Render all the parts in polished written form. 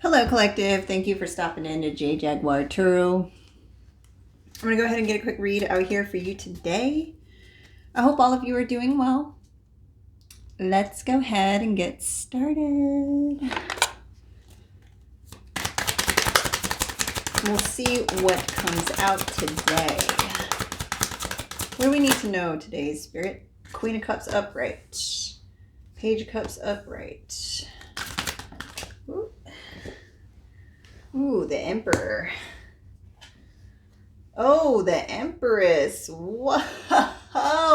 Hello, collective. Thank you for stopping in to J Jaguar Tarot. I'm going to go ahead and get a quick read out here for you today. I hope all of you are doing well. Let's go ahead and get started. We'll see what comes out today. What do we need to know today, Spirit? Queen of Cups upright. Page of Cups upright. Ooh, the Emperor. Oh, the Empress. Whoa,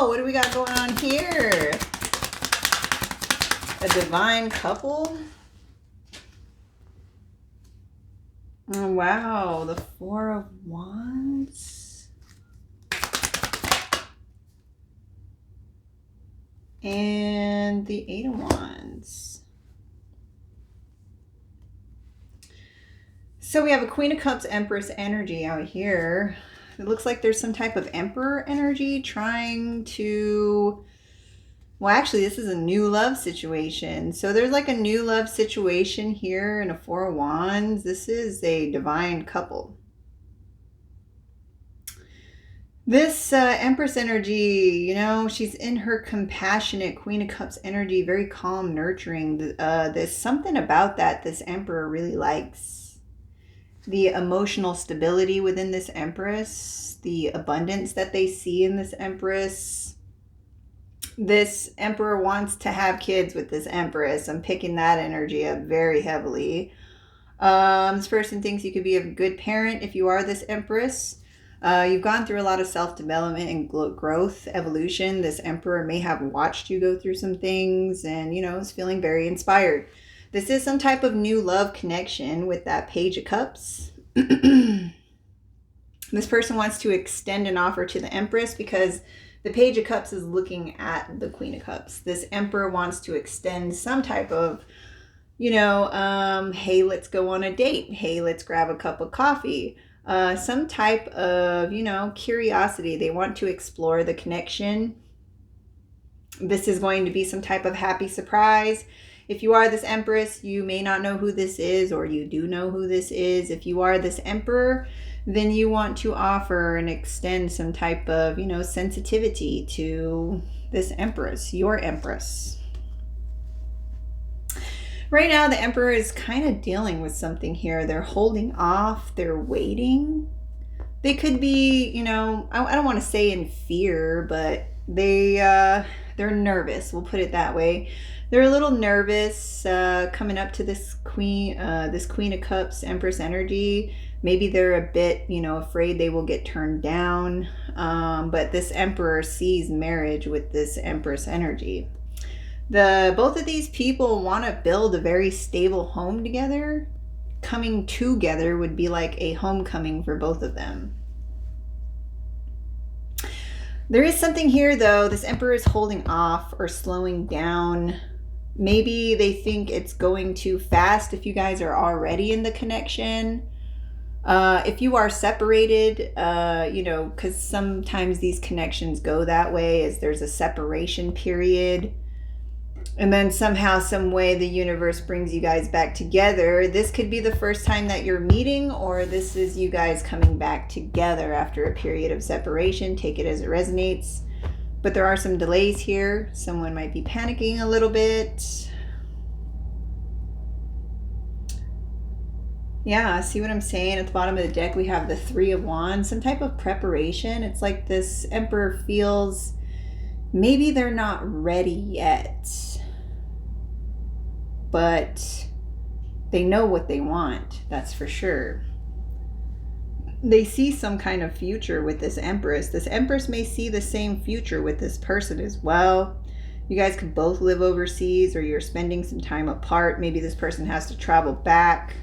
what do we got going on here? A divine couple? Oh, wow, the Four of Wands. And the Eight of Wands. So we have a Queen of Cups, Empress energy out here. It looks like there's some type of Emperor energy trying to... Well, actually, this is a new love situation. So there's like a new love situation here in a Four of Wands. This is a divine couple. This Empress energy, you know, she's in her compassionate Queen of Cups energy, very calm, nurturing. There's something about that this Emperor really likes. The emotional stability within this Empress, the abundance that they see in this Empress. This Emperor wants to have kids with this Empress. I'm picking that energy up very heavily. This person thinks you could be a good parent if you are this Empress. You've gone through a lot of self-development and growth, evolution. This Emperor may have watched you go through some things and, you know, is feeling very inspired. This is some type of new love connection with that Page of Cups. This person wants to extend an offer to the Empress because the Page of Cups is looking at the Queen of Cups. This Emperor wants to extend some type of, you know, hey, let's go on a date. Hey, let's grab a cup of coffee. Some type of, you know, curiosity. They want to explore the connection. This is going to be some type of happy surprise. If you are this Empress, you may not know who this is, or you do know who this is. If you are this Emperor, then you want to offer and extend some type of, you know, sensitivity to this Empress, your Empress. Right now, the Emperor is kind of dealing with something here. They're holding off. They're waiting. They could be, you know, I don't want to say in fear, but they're nervous. We'll put it that way. They're a little nervous coming up to this Queen of Cups, Empress energy. Maybe they're a bit, you know, afraid they will get turned down. But this Emperor sees marriage with this Empress energy. Both of these people want to build a very stable home together. Coming together would be like a homecoming for both of them. There is something here, though. This Emperor is holding off or slowing down. Maybe they think it's going too fast if you guys are already in the connection. If you are separated, you know, because sometimes these connections go that way, as there's a separation period. And then somehow, some way, the universe brings you guys back together. This could be the first time that you're meeting, or this is you guys coming back together after a period of separation. Take it as it resonates. But there are some delays here. Someone might be panicking a little bit. Yeah, see what I'm saying? At the bottom of the deck, we have the Three of Wands. Some type of preparation. It's like this Emperor feels maybe they're not ready yet, but they know what they want. That's for sure. They see some kind of future with this Empress. This Empress may see the same future with this person as well. You guys could both live overseas, or you're spending some time apart. Maybe this person has to travel back.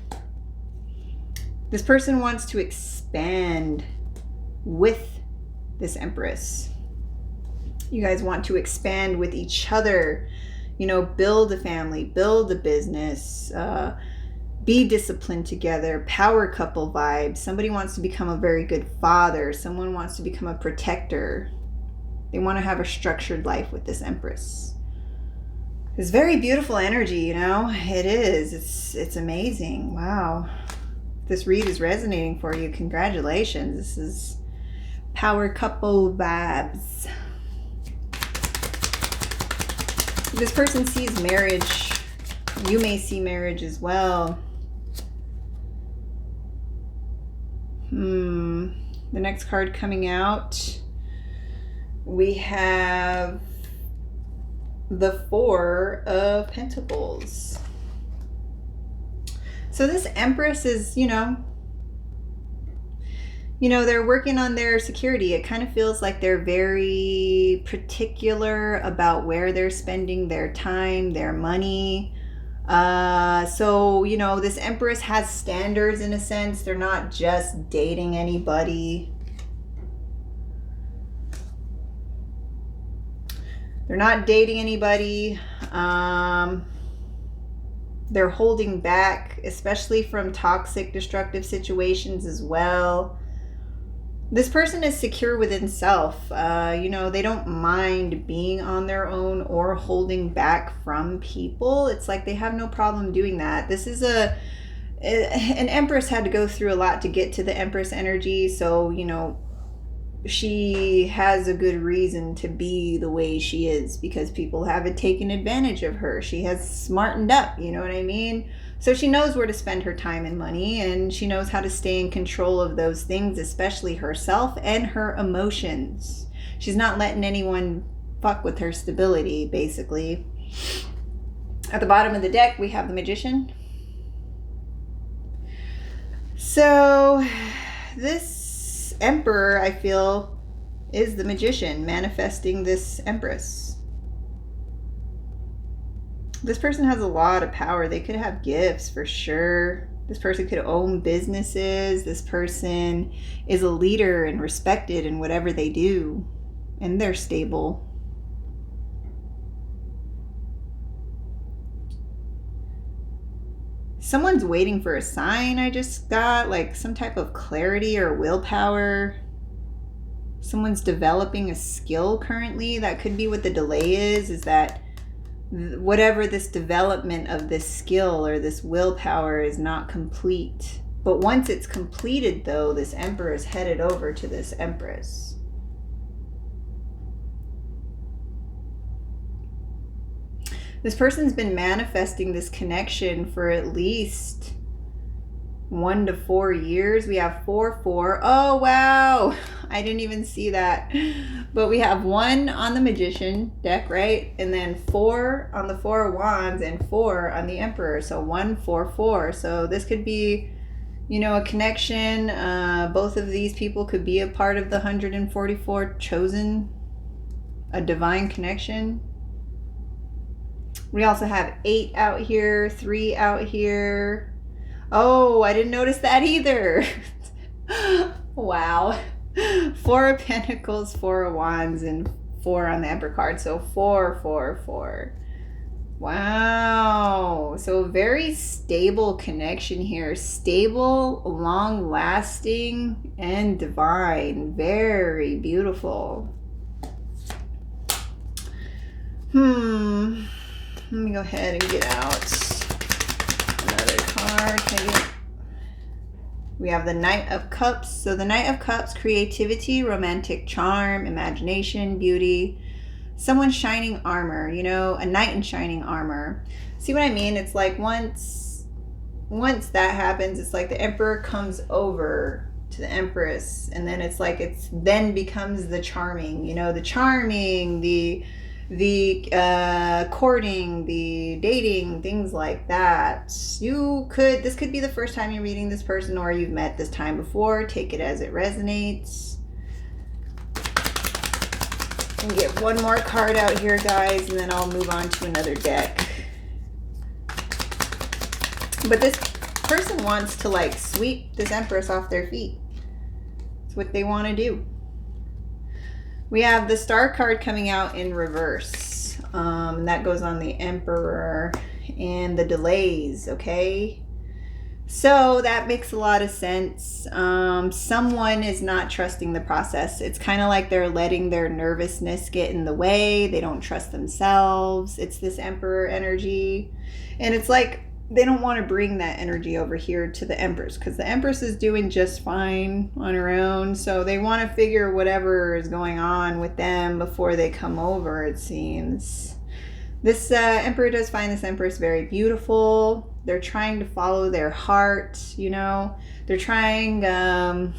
This person wants to expand with this Empress. You guys want to expand with each other, you know, build a family, build a business, be disciplined together, power couple vibes. Somebody wants to become a very good father. Someone wants to become a protector. They want to have a structured life with this Empress. It's very beautiful energy, you know? It is. It's amazing. Wow. This read is resonating for you. Congratulations. This is power couple vibes. This person sees marriage. You may see marriage as well. The next card coming out, we have the Four of Pentacles. So this Empress is, they're working on their security. It kind of feels like they're very particular about where they're spending their time, their money. So, this Empress has standards in a sense. They're not just dating anybody. They're not dating anybody. They're holding back, especially from toxic, destructive situations as well. This person is secure within self. They don't mind being on their own or holding back from people. It's like they have no problem doing that. This is an Empress had to go through a lot to get to the Empress energy. So, she has a good reason to be the way she is because people haven't taken advantage of her. She has smartened up, you know what I mean? So she knows where to spend her time and money, and she knows how to stay in control of those things, especially herself and her emotions. She's not letting anyone fuck with her stability, basically. At the bottom of the deck, we have the Magician. So this Emperor, I feel, is the Magician manifesting this Empress. This person has a lot of power. They could have gifts for sure. This person could own businesses. This person is a leader and respected in whatever they do. And they're stable. Someone's waiting for a sign. I just got like some type of clarity or willpower. Someone's developing a skill currently. That could be what the delay is that whatever this development of this skill or this willpower is not complete. But once it's completed, though, this Emperor is headed over to this Empress. This person's been manifesting this connection for at least 1 to 4 years. We have 4, 4. Oh, wow. I didn't even see that. But we have 1 on the Magician deck, right? And then 4 on the Four of Wands and 4 on the Emperor. So 1, 4, 4. So this could be, a connection. Both of these people could be a part of the 144 chosen, a divine connection. We also have 8 out here, 3 out here. Oh, I didn't notice that either. Wow. 4 of Pentacles, 4 of Wands, and 4 on the Emperor card. So 4, 4, 4. Wow. So very stable connection here. Stable, long-lasting, and divine. Very beautiful. Let me go ahead and get out another card. We have the Knight of Cups. So the Knight of Cups, creativity, romantic charm, imagination, beauty. Someone's shining armor, a knight in shining armor. See what I mean? It's like once that happens, it's like the Emperor comes over to the Empress, and then it's like then becomes the charming, the charming, the courting, the dating, things like that. This could be the first time you're meeting this person, or you've met this time before. Take it as it resonates. And get one more card out here, guys, and then I'll move on to another deck. But this person wants to sweep this Empress off their feet. It's what they want to do. We have the Star card coming out in reverse. That goes on the Emperor and the delays, okay? So that makes a lot of sense. Someone is not trusting the process. It's kind of like they're letting their nervousness get in the way. They don't trust themselves. It's this Emperor energy. And it's like they don't want to bring that energy over here to the Empress because the Empress is doing just fine on her own. So they want to figure whatever is going on with them before they come over, it seems. This Emperor does find this Empress very beautiful. They're trying to follow their heart, you know. They're trying to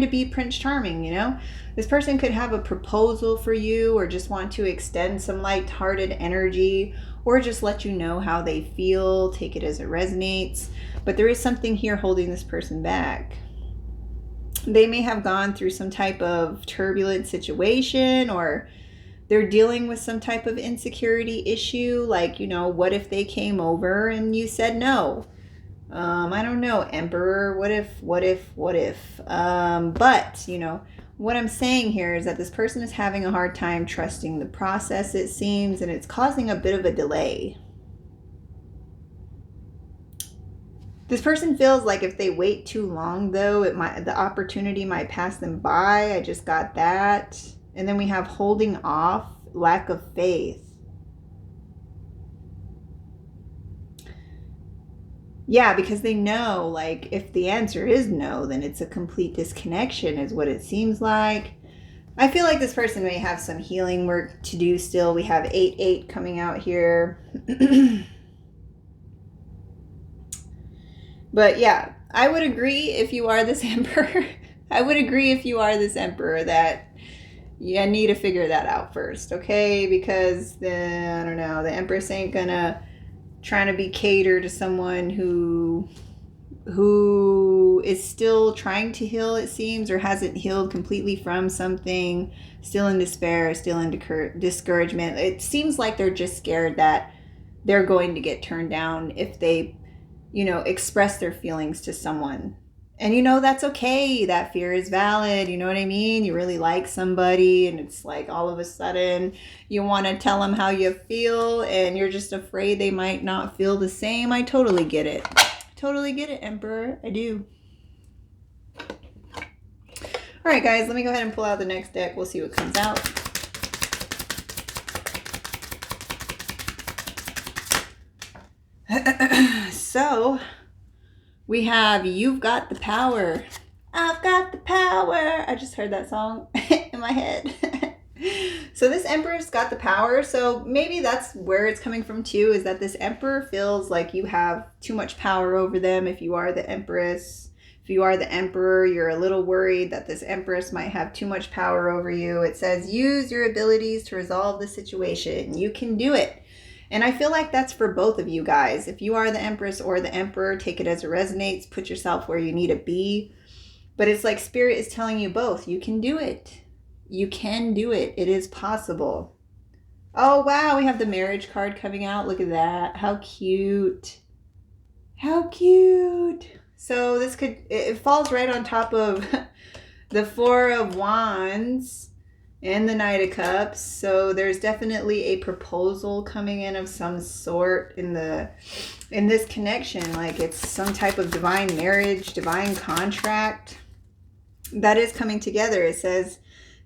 be Prince Charming, you know. This person could have a proposal for you or just want to extend some light-hearted energy or just let you know how they feel, take it as it resonates. But there is something here holding this person back. They may have gone through some type of turbulent situation, or they're dealing with some type of insecurity issue. Like, you know, what if they came over and you said no? I don't know, Emperor, what if? But, you know, what I'm saying here is that this person is having a hard time trusting the process, it seems, and it's causing a bit of a delay. This person feels like if they wait too long, though, the opportunity might pass them by. I just got that. And then we have holding off, lack of faith. Yeah, because they know, like, if the answer is no, then it's a complete disconnection is what it seems like. I feel like this person may have some healing work to do still. We have 8-8 coming out here. But yeah, I would agree if you are this Emperor. I would agree if you are this Emperor that you need to figure that out first, okay? Because I don't know, the Empress ain't gonna trying to be catered to someone who is still trying to heal, it seems, or hasn't healed completely from something, still in despair, still in discouragement. It seems like they're just scared that they're going to get turned down if they, you know, express their feelings to someone. And, you know, that's okay. That fear is valid. You know what I mean? You really like somebody and it's like all of a sudden you want to tell them how you feel and you're just afraid they might not feel the same. I totally get it. Totally get it, Emperor. I do. All right, guys, let me go ahead and pull out the next deck. We'll see what comes out. So we have You've Got the Power. I've got the power. I just heard that song in my head. So this Emperor's got the power. So maybe that's where it's coming from too, is that this Emperor feels like you have too much power over them. If you are the Empress, if you are the Emperor, you're a little worried that this Empress might have too much power over you. It says use your abilities to resolve the situation. You can do it. And I feel like that's for both of you guys. If you are the Empress or the Emperor, take it as it resonates. Put yourself where you need to be. But it's like Spirit is telling you both. You can do it. You can do it. It is possible. Oh, wow. We have the marriage card coming out. Look at that. How cute. How cute. So this it falls right on top of the Four of Wands and the Knight of Cups. So there's definitely a proposal coming in of some sort in this connection. Like it's some type of divine marriage, divine contract that is coming together. It says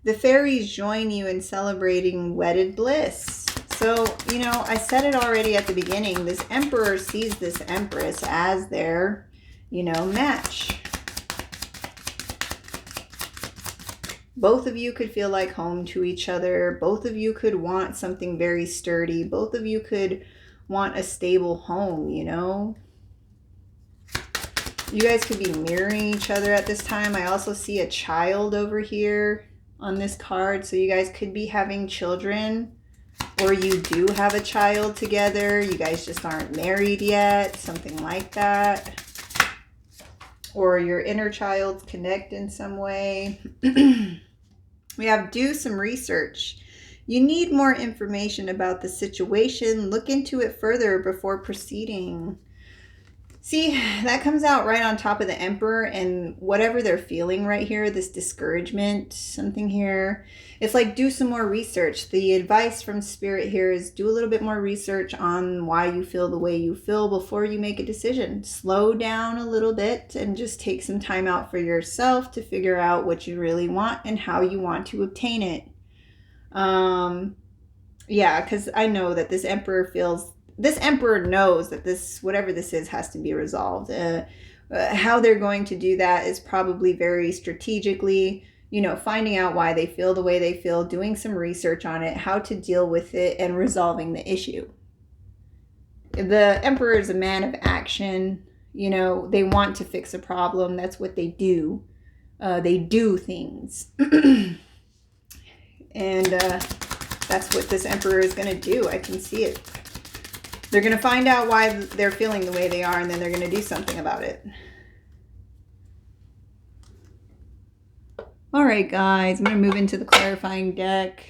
the fairies join you in celebrating wedded bliss. So, you know, I said it already at the beginning. This Emperor sees this Empress as their, you know, match. Both of you could feel like home to each other. Both of you could want something very sturdy. Both of you could want a stable home, you know. You guys could be mirroring each other at this time. I also see a child over here on this card. So you guys could be having children, or you do have a child together. You guys just aren't married yet. Something like that. Or your inner childs connect in some way. We have do some research. You need more information about the situation. Look into it further before proceeding. See, that comes out right on top of the Emperor, and whatever they're feeling right here, this discouragement, something here, it's like do some more research. The advice from Spirit here is do a little bit more research on why you feel the way you feel before you make a decision. Slow down a little bit and just take some time out for yourself to figure out what you really want and how you want to obtain it. Yeah, because I know that this Emperor knows that this, whatever this is, has to be resolved. How they're going to do that is probably very strategically, finding out why they feel the way they feel, doing some research on it, how to deal with it, and resolving the issue. The Emperor is a man of action. They want to fix a problem. That's what they do. They do things. And that's what this Emperor is going to do. I can see it. They're going to find out why they're feeling the way they are, and then they're going to do something about it. All right, guys, I'm going to move into the clarifying deck.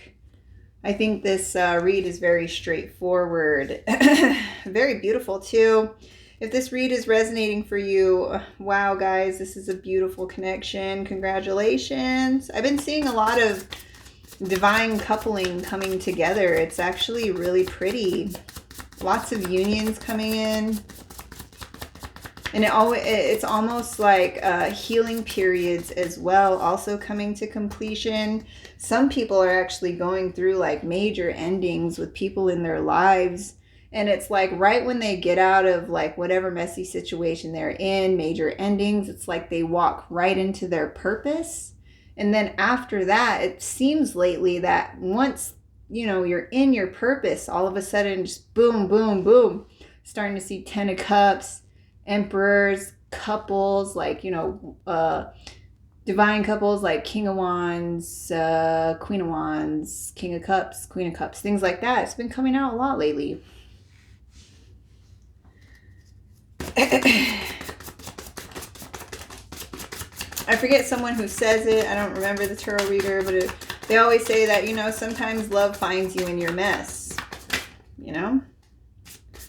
I think this read is very straightforward. Very beautiful, too. If this read is resonating for you, wow, guys, this is a beautiful connection. Congratulations. I've been seeing a lot of divine coupling coming together. It's actually really pretty. Lots of unions coming in. And it's almost like healing periods as well, also coming to completion. Some people are actually going through like major endings with people in their lives. And it's like right when they get out of like whatever messy situation they're in, major endings, it's like they walk right into their purpose. And then after that, it seems lately that once you're in your purpose, all of a sudden, just boom, boom, boom. Starting to see 10 of Cups, Emperors, couples, like, divine couples like King of Wands, Queen of Wands, King of Cups, Queen of Cups, things like that. It's been coming out a lot lately. I forget someone who says it. I don't remember the tarot reader, but they always say that, sometimes love finds you in your mess.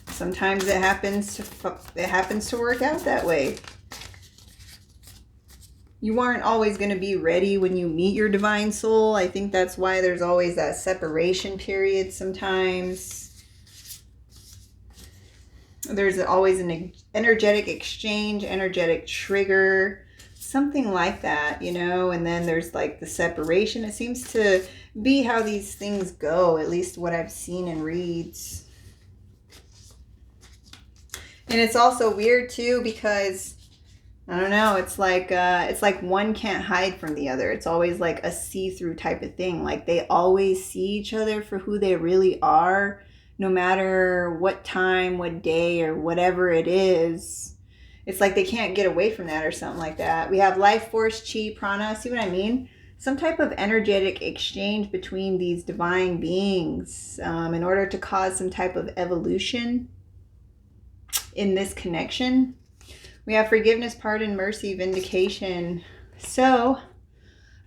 Sometimes it happens to work out that way. You aren't always going to be ready when you meet your divine soul. I think that's why there's always that separation period sometimes. There's always an energetic exchange, energetic trigger, something like that, and then there's like the separation. It seems to be how these things go, at least what I've seen in reads. And it's also weird too, because I don't know, it's like one can't hide from the other. It's always like a see-through type of thing. Like they always see each other for who they really are, no matter what time, what day, or whatever it is. It's like they can't get away from that or something like that. We have life force, chi, prana. See what I mean? Some type of energetic exchange between these divine beings in order to cause some type of evolution in this connection. We have forgiveness, pardon, mercy, vindication. So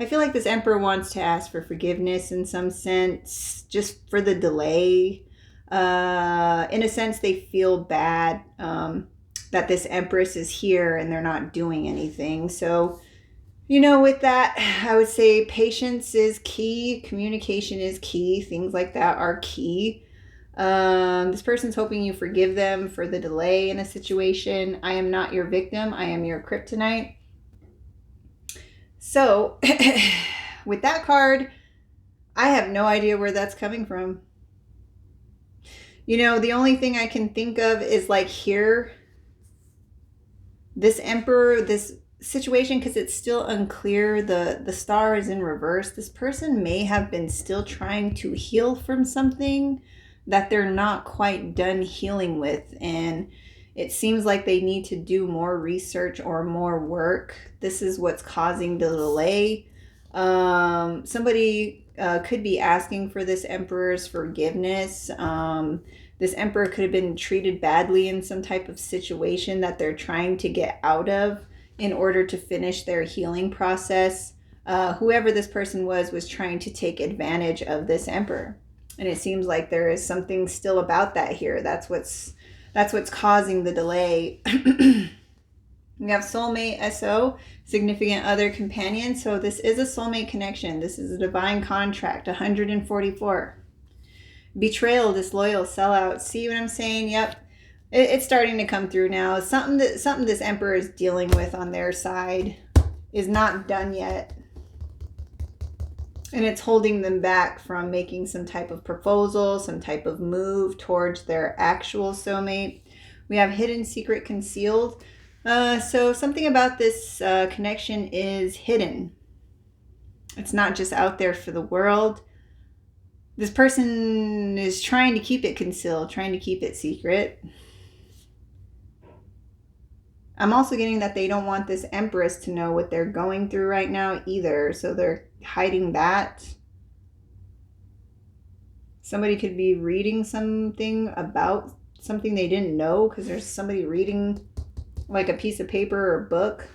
I feel like this Emperor wants to ask for forgiveness in some sense, just for the delay. In a sense, they feel bad that this Empress is here and they're not doing anything. So, with that, I would say patience is key. Communication is key. Things like that are key. This person's hoping you forgive them for the delay in a situation. I am not your victim. I am your kryptonite. So, with that card, I have no idea where that's coming from. The only thing I can think of is like here, this Emperor, this situation, because it's still unclear, the star is in reverse. This person may have been still trying to heal from something that they're not quite done healing with, and it seems like they need to do more research or more work. This is what's causing the delay. Somebody could be asking for this Emperor's forgiveness. This Emperor could have been treated badly in some type of situation that they're trying to get out of in order to finish their healing process. Whoever this person was trying to take advantage of this Emperor. And it seems like there is something still about that here. That's That's what's causing the delay. We have soulmate, SO, significant other, companion. So this is a soulmate connection. This is a divine contract, 144. Betrayal, disloyal, sellout. See what I'm saying? Yep. It's starting to come through now. Something this Emperor is dealing with on their side is not done yet. And it's holding them back from making some type of proposal, some type of move towards their actual soulmate. We have hidden, secret, concealed. So something about this connection is hidden. It's not just out there for the world. This person is trying to keep it concealed, trying to keep it secret. I'm also getting that they don't want this Empress to know what they're going through right now either. So they're hiding that. Somebody could be reading something about something they didn't know, because there's somebody reading like a piece of paper or a book.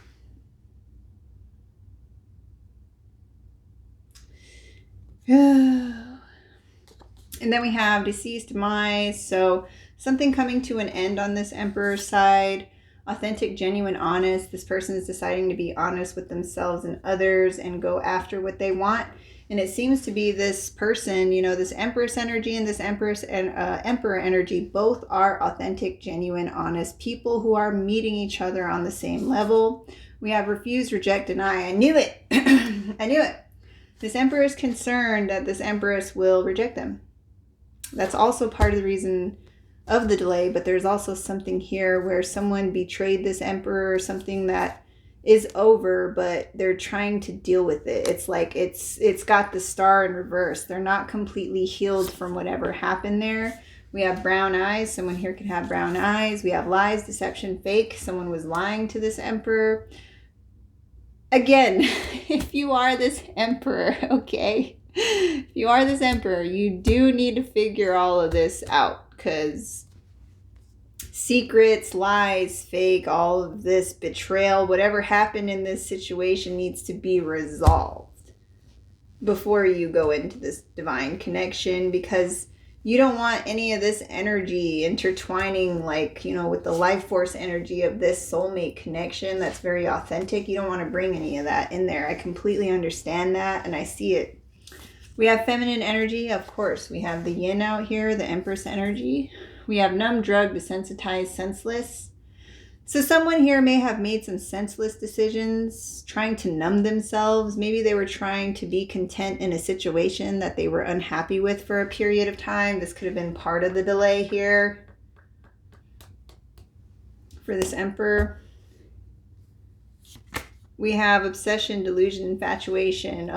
And then we have deceased, demise. So something coming to an end on this Emperor's side. Authentic, genuine, honest. This person is deciding to be honest with themselves and others and go after what they want. And it seems to be this person, you know, this Empress energy and this Empress and Emperor energy, both are authentic, genuine, honest people who are meeting each other on the same level. We have refuse, reject, deny. I knew it. I knew it. This Emperor is concerned that this Empress will reject them. That's also part of the reason of the delay, but there's also something here where someone betrayed this Emperor, something that is over, but they're trying to deal with it. It's like it's got the star in reverse. They're not completely healed from whatever happened there. We have brown eyes. Someone here could have brown eyes. We have lies, deception, fake. Someone was lying to this Emperor. Again, if you are this Emperor, okay? If you are this Emperor, you do need to figure all of this out, because secrets, lies, fake, all of this betrayal, whatever happened in this situation needs to be resolved before you go into this divine connection, because you don't want any of this energy intertwining, like, you know, with the life force energy of this soulmate connection that's very authentic. You don't want to bring any of that in there. I completely understand that, and I see it. We have feminine energy, of course. We have the yin out here, the Empress energy. We have numb, drug, desensitized, senseless. So someone here may have made some senseless decisions, trying to numb themselves. Maybe they were trying to be content in a situation that they were unhappy with for a period of time. This could have been part of the delay here for this Emperor. We have obsession, delusion, infatuation.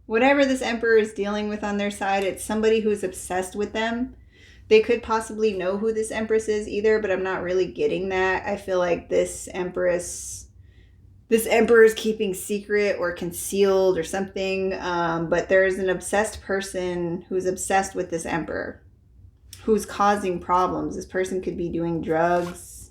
Whatever this Emperor is dealing with on their side, it's somebody who's obsessed with them. They could possibly know who this Empress is either, but I'm not really getting that. I feel like this Emperor is keeping secret or concealed or something. But there's an obsessed person who's obsessed with this Emperor, who's causing problems. This person could be doing drugs.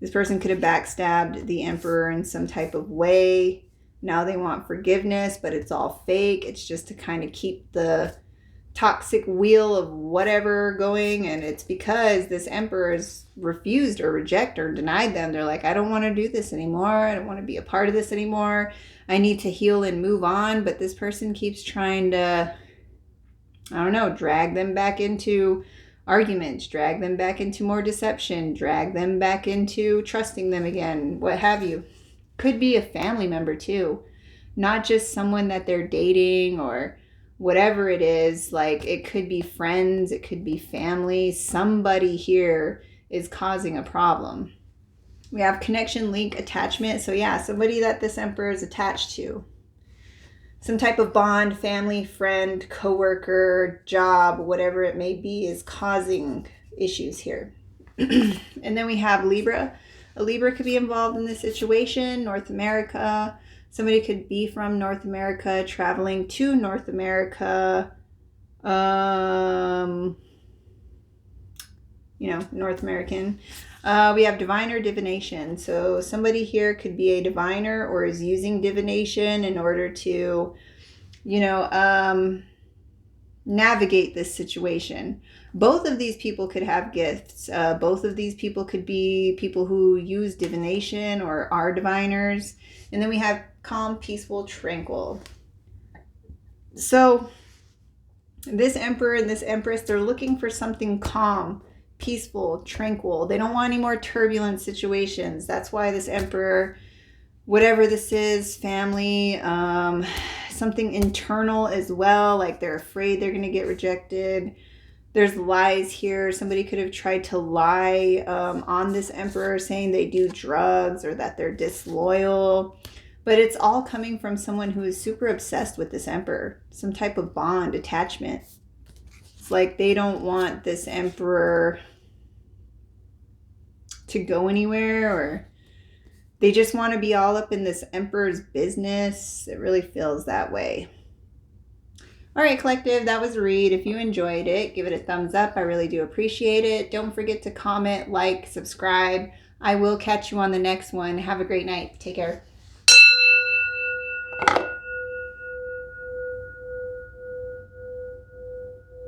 This person could have backstabbed the Emperor in some type of way. Now they want forgiveness, but it's all fake. It's just to kind of keep the toxic wheel of whatever going. And it's because this Emperor has refused or rejected or denied them. They're like, I don't want to do this anymore. I don't want to be a part of this anymore. I need to heal and move on. But this person keeps trying to, I don't know, drag them back into arguments, drag them back into more deception, drag them back into trusting them again, what have you. Could be a family member too, not just someone that they're dating or whatever it is. Like, it could be friends, it could be family. Somebody here is causing a problem. We have connection, link, attachment. So yeah, somebody that this Emperor is attached to. Some type of bond, family, friend, coworker, job, whatever it may be, is causing issues here. And then we have Libra. A Libra could be involved in this situation. North America. Somebody could be from North America, traveling to North America. North American. We have diviner, divination. So somebody here could be a diviner or is using divination in order to, navigate this situation. Both of these people could have gifts. Both of these people could be people who use divination or are diviners. And then we have calm, peaceful, tranquil. So this emperor and this empress, they're looking for something calm, peaceful, tranquil. They don't want any more turbulent situations. That's why this emperor, whatever this is, family, something internal as well, like they're afraid they're going to get rejected. There's lies here. Somebody could have tried to lie on this emperor, saying they do drugs or that they're disloyal. But it's all coming from someone who is super obsessed with this emperor. Some type of bond, attachment. It's like they don't want this emperor to go anywhere, or they just want to be all up in this emperor's business. It really feels that way. All right, collective, that was a read. If you enjoyed it, give it a thumbs up. I really do appreciate it. Don't forget to comment, like, subscribe. I will catch you on the next one. Have a great night. Take care.